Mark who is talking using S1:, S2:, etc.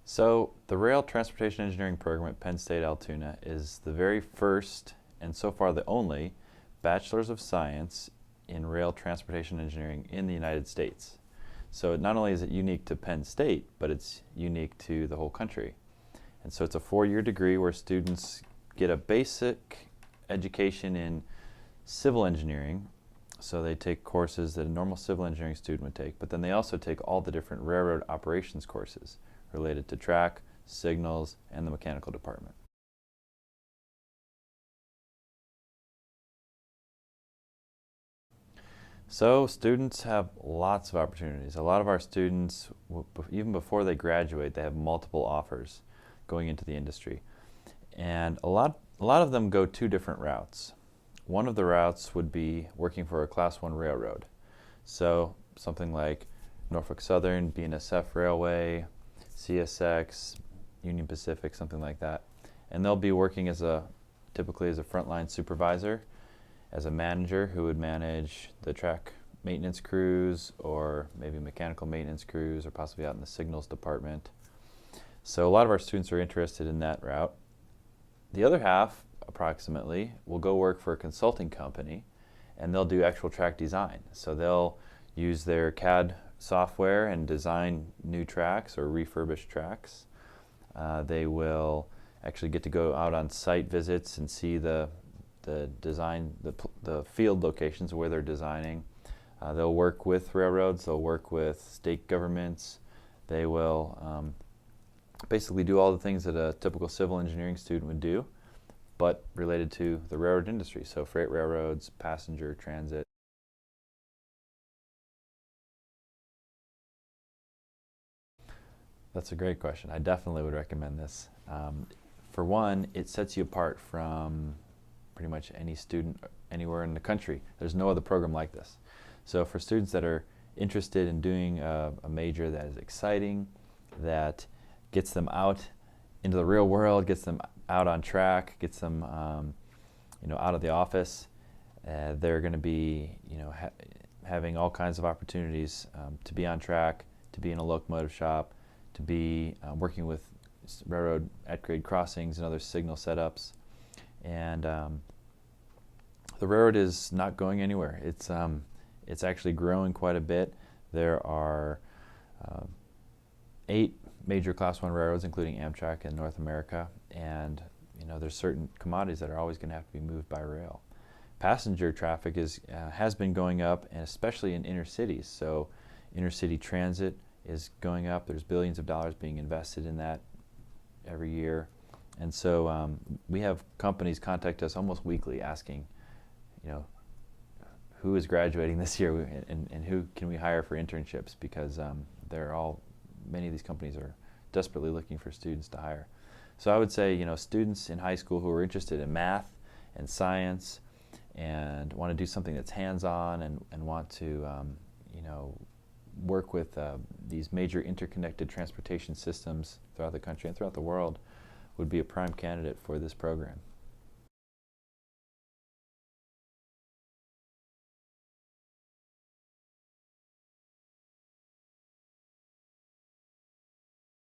S1: So the Rail Transportation Engineering program at Penn State Altoona is the very first and so far the only Bachelor's of Science in Rail Transportation Engineering in the United States. So not only is it unique to Penn State, but it's unique to the whole country. And so it's a 4-year degree where students get a basic education in civil engineering. So they take courses that a normal civil engineering student would take, but then they also take all the different railroad operations courses related to track, signals, and the mechanical department. So students have lots of opportunities. A lot of our students, even before they graduate, they have multiple offers going into the industry. And a lot of them go 2 different routes. One of the routes would be working for a Class 1 railroad. So something like Norfolk Southern, BNSF Railway, CSX, Union Pacific, something like that. And they'll be working typically as a frontline supervisor, as a manager who would manage the track maintenance crews or maybe mechanical maintenance crews or possibly out in the signals department. So a lot of our students are interested in that route. The other half, approximately, will go work for a consulting company and they'll do actual track design. So they'll use their CAD software and design new tracks or refurbish tracks. They will actually get to go out on site visits and see the design, the field locations where they're designing. They'll work with railroads, they'll work with state governments. They will basically do all the things that a typical civil engineering student would do, but related to the railroad industry. So freight railroads, passenger transit. That's a great question. I definitely would recommend this. For one, it sets you apart from pretty much any student anywhere in the country. There's no other program like this. So for students that are interested in doing a major that is exciting, that gets them out into the real world, gets them out on track, gets them out of the office, they're going to be having all kinds of opportunities to be on track, to be in a locomotive shop, to be working with railroad at-grade crossings and other signal setups. And the railroad is not going anywhere. It's actually growing quite a bit. There are 8 major Class 1 railroads, including Amtrak in North America, and there's certain commodities that are always going to have to be moved by rail. Passenger traffic has been going up, and especially in inner cities. So inner city transit is going up. There's billions of dollars being invested in that every year. And so we have companies contact us almost weekly asking, who is graduating this year and who can we hire for internships, because many of these companies are desperately looking for students to hire. So I would say, students in high school who are interested in math and science and want to do something that's hands-on and want to, work with these major interconnected transportation systems throughout the country and throughout the world would be a prime candidate for this program.